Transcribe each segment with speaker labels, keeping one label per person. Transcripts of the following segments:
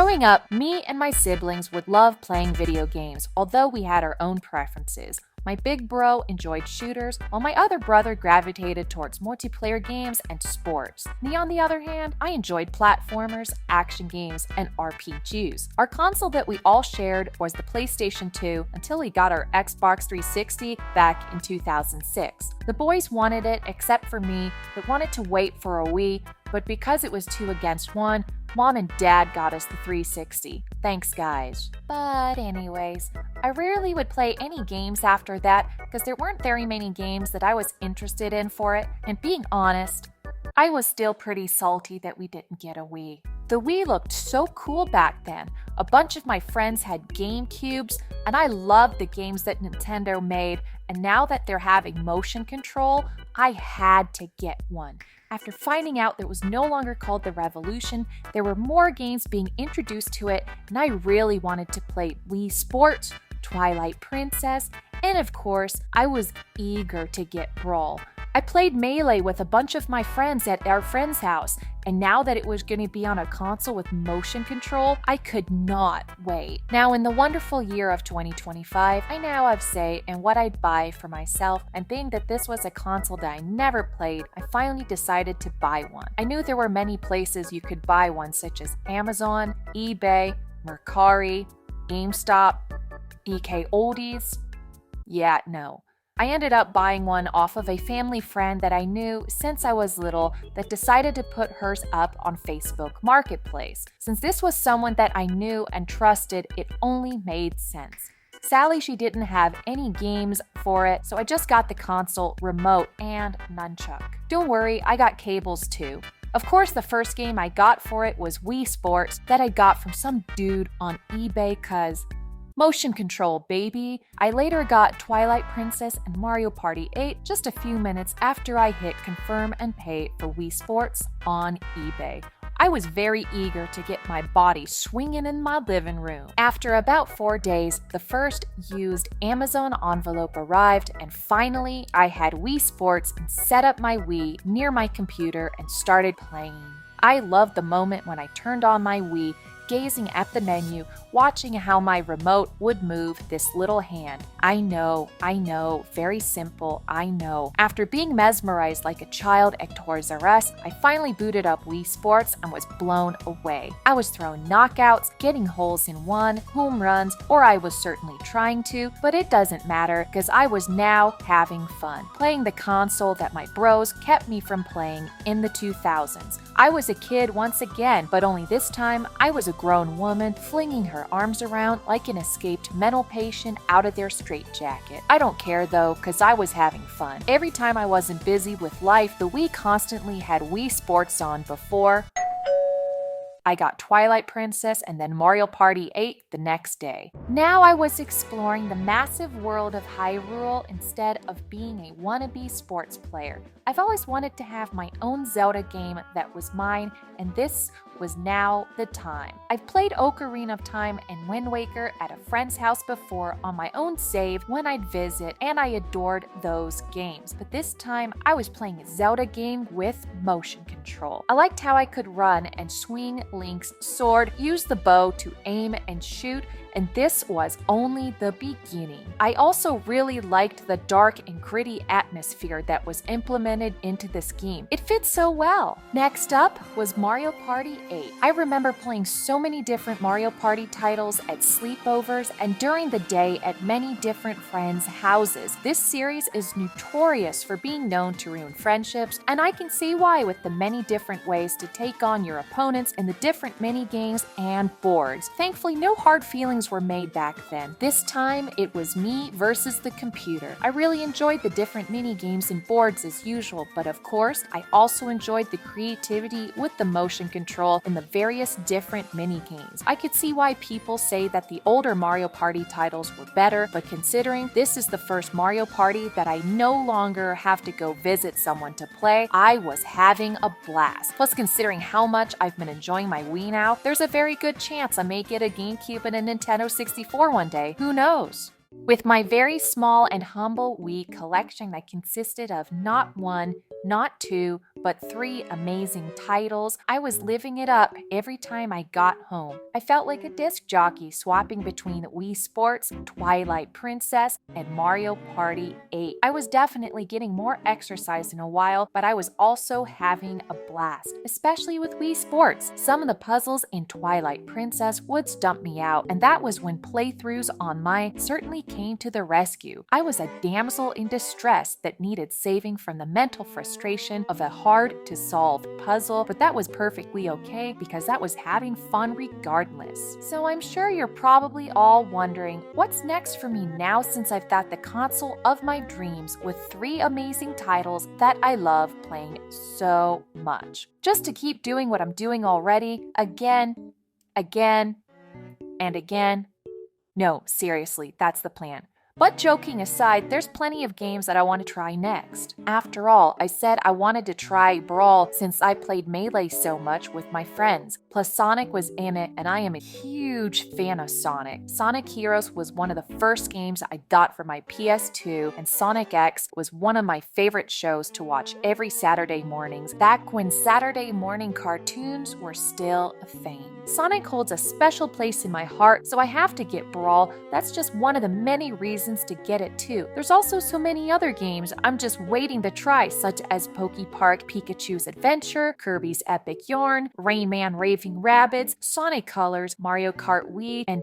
Speaker 1: Growing up, me and my siblings would love playing video games, although we had our own preferences. My big bro enjoyed shooters, while my other brother gravitated towards multiplayer games and sports. Me, on the other hand, I enjoyed platformers, action games, and RPGs. Our console that we all shared was the PlayStation 2 until we got our Xbox 360 back in 2006. The boys wanted it, except for me, that wanted to wait for a Wii, but because it was 2 against 1, Mom and Dad got us the 360. Thanks, guys. But anyways, I rarely would play any games after that because there weren't very many games that I was interested in for it, and being honest, I was still pretty salty that we didn't get a Wii. The Wii looked so cool back then. A bunch of my friends had GameCubes, and I loved the games that Nintendo made, and now that they're having motion control, I had to get one. After finding out that it was no longer called the Revolution, there were more games being introduced to it, and I really wanted to play Wii Sports, Twilight Princess, and of course, I was eager to get Brawl. I played Melee with a bunch of my friends at our friend's house, and now that it was going to be on a console with motion control, I could not wait. Now, in the wonderful year of 2025, I now have say in what I'd buy for myself, and being that this was a console that I never played, I finally decided to buy one. I knew there were many places you could buy one, such as Amazon, eBay, Mercari, GameStop, DK Oldies. Yeah, no. I ended up buying one off of a family friend that I knew since I was little that decided to put hers up on Facebook Marketplace. Since this was someone that I knew and trusted, it only made sense. Sadly, she didn't have any games for it, so I just got the console, remote, and nunchuck. Don't worry, I got cables too. Of course, the first game I got for it was Wii Sports that I got from some dude on eBay cause motion control, baby. I later got Twilight Princess and Mario Party 8 just a few minutes after I hit confirm and pay for Wii Sports on eBay. I was very eager to get my body swinging in my living room. After about 4 days, the first used Amazon envelope arrived, and finally I had Wii Sports and set up my Wii near my computer and started playing. I loved the moment when I turned on my Wii, gazing at the menu, watching how my remote would move this little hand. I know, very simple, I know. After being mesmerized like a child at Toys R Us, I finally booted up Wii Sports and was blown away. I was throwing knockouts, getting holes in one, home runs, or I was certainly trying to, but it doesn't matter because I was now having fun, playing the console that my bros kept me from playing in the 2000s. I was a kid once again, but only this time I was a grown woman flinging her arms around like an escaped mental patient out of their straitjacket. I don't care though, cause I was having fun. Every time I wasn't busy with life, the Wii constantly had Wii Sports on before I got Twilight Princess and then Mario Party 8 the next day. Now I was exploring the massive world of Hyrule instead of being a wannabe sports player. I've always wanted to have my own Zelda game that was mine, and this was now the time. I've played Ocarina of Time and Wind Waker at a friend's house before on my own save when I'd visit, and I adored those games. But this time, I was playing a Zelda game with motion control. I liked how I could run and swing Link's sword, use the bow to aim and shoot, and this was only the beginning. I also really liked the dark and gritty atmosphere that was implemented into this game. It fits so well. Next up was Mario Party 8. I remember playing so many different Mario Party titles at sleepovers and during the day at many different friends' houses. This series is notorious for being known to ruin friendships, and I can see why with the many different ways to take on your opponents in the different mini games and boards. Thankfully, no hard feelings were made back then. This time, it was me versus the computer. I really enjoyed the different mini games and boards as usual, but of course, I also enjoyed the creativity with the motion control in the various different mini games. I could see why people say that the older Mario Party titles were better, but considering this is the first Mario Party that I no longer have to go visit someone to play, I was having a blast. Plus, considering how much I've been enjoying my Wii now, there's a very good chance I may get a GameCube and a Nintendo 64 one day. Who knows? With my very small and humble Wii collection that consisted of not one, not two, but but 3 amazing titles. I was living it up every time I got home. I felt like a disc jockey swapping between Wii Sports, Twilight Princess, and Mario Party 8. I was definitely getting more exercise in a while, but I was also having a blast, especially with Wii Sports. Some of the puzzles in Twilight Princess would stump me out, and that was when playthroughs on my certainly came to the rescue. I was a damsel in distress that needed saving from the mental frustration of a hard-to-solve puzzle, but that was perfectly okay because that was having fun regardless. So I'm sure you're probably all wondering, what's next for me now since I've got the console of my dreams with 3 amazing titles that I love playing so much? Just to keep doing what I'm doing already, again, and again? No, seriously, that's the plan. But joking aside, there's plenty of games that I want to try next. After all, I said I wanted to try Brawl since I played Melee so much with my friends. Plus Sonic was in it, and I am a huge fan of Sonic. Sonic Heroes was one of the first games I got for my PS2, and Sonic X was one of my favorite shows to watch every Saturday mornings, back when Saturday morning cartoons were still a thing. Sonic holds a special place in my heart, so I have to get Brawl. That's just one of the many reasons to get it too. There's also so many other games I'm just waiting to try, such as Poke Park Pikachu's Adventure, Kirby's Epic Yarn, Rayman Raving Rabbids, Sonic Colors, Mario Kart Wii, and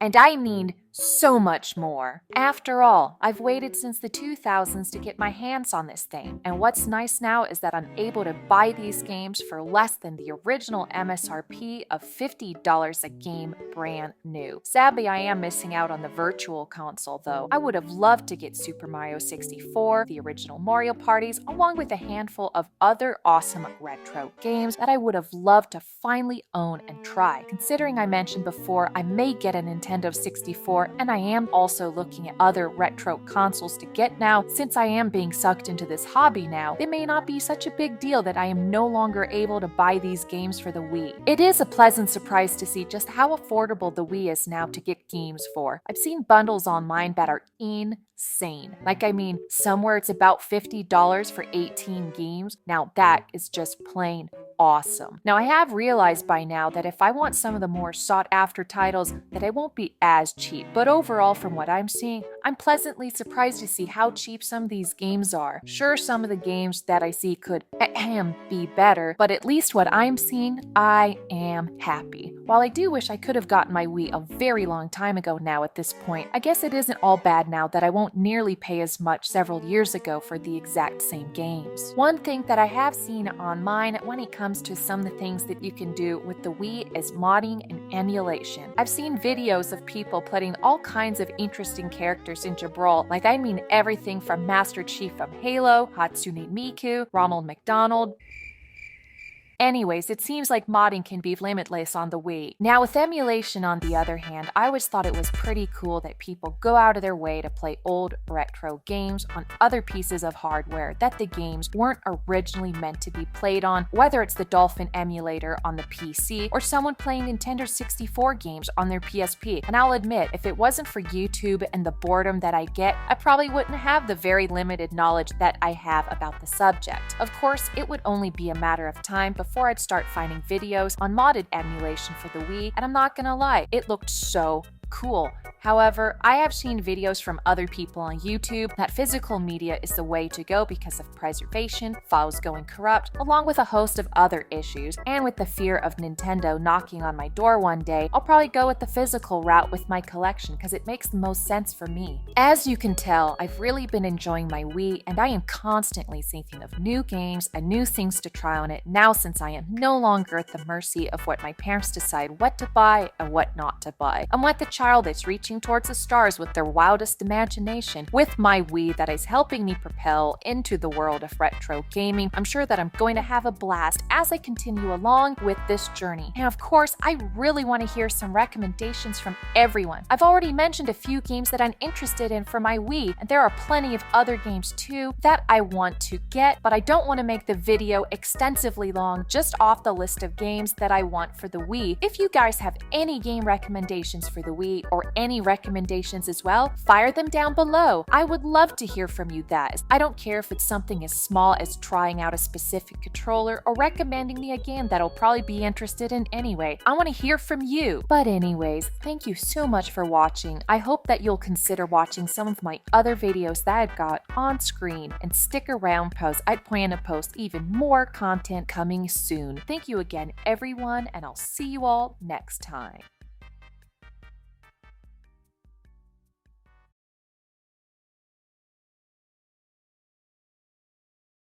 Speaker 1: and I mean so much more. After all, I've waited since the 2000s to get my hands on this thing, and what's nice now is that I'm able to buy these games for less than the original MSRP of $50 a game brand new. Sadly, I am missing out on the virtual console though. I would have loved to get Super Mario 64, the original Mario parties, along with a handful of other awesome retro games that I would have loved to finally own and try. Considering I mentioned before I may get a Nintendo 64, and I am also looking at other retro consoles to get now. Since I am being sucked into this hobby now, it may not be such a big deal that I am no longer able to buy these games for the Wii. It is a pleasant surprise to see just how affordable the Wii is now to get games for. I've seen bundles online that are insane. Somewhere it's about $50 for 18 games. Now that is just plain awesome. Now I have realized by now that if I want some of the more sought after titles, that it won't be as cheap. But overall, from what I'm seeing, I'm pleasantly surprised to see how cheap some of these games are. Sure, some of the games that I see could be better, but at least what I'm seeing, I am happy. While I do wish I could have gotten my Wii a very long time ago now at this point, I guess it isn't all bad now that I won't nearly pay as much several years ago for the exact same games. One thing that I have seen online when it comes to some of the things that you can do with the Wii is modding and emulation. I've seen videos of people putting all kinds of interesting characters into Brawl, everything from Master Chief from Halo, Hatsune Miku, Ronald McDonald. Anyways, it seems like modding can be limitless on the Wii. Now with emulation on the other hand, I always thought it was pretty cool that people go out of their way to play old retro games on other pieces of hardware that the games weren't originally meant to be played on, whether it's the Dolphin emulator on the PC or someone playing Nintendo 64 games on their PSP. And I'll admit, if it wasn't for YouTube and the boredom that I get, I probably wouldn't have the very limited knowledge that I have about the subject. Of course, it would only be a matter of time before I'd start finding videos on modded emulation for the Wii, and I'm not gonna lie, it looked so cool. However, I have seen videos from other people on YouTube that physical media is the way to go because of preservation, files going corrupt, along with a host of other issues, and with the fear of Nintendo knocking on my door one day, I'll probably go with the physical route with my collection because it makes the most sense for me. As you can tell, I've really been enjoying my Wii, and I am constantly thinking of new games and new things to try on it now since I am no longer at the mercy of what my parents decide what to buy and what not to buy. I'm like the child that's reaching towards the stars with their wildest imagination. With my Wii that is helping me propel into the world of retro gaming, I'm sure that I'm going to have a blast as I continue along with this journey. And of course, I really want to hear some recommendations from everyone. I've already mentioned a few games that I'm interested in for my Wii, and there are plenty of other games too that I want to get, but I don't want to make the video extensively long just off the list of games that I want for the Wii. If you guys have any game recommendations for the Wii, Wii or any recommendations as well, fire them down below. I would love to hear from you guys. I don't care if it's something as small as trying out a specific controller or recommending me a game that I'll probably be interested in anyway. I want to hear from you. But anyways, thank you so much for watching. I hope that you'll consider watching some of my other videos that I've got on screen and stick around because I plan to post even more content coming soon. Thank you again, everyone, and I'll see you all next time.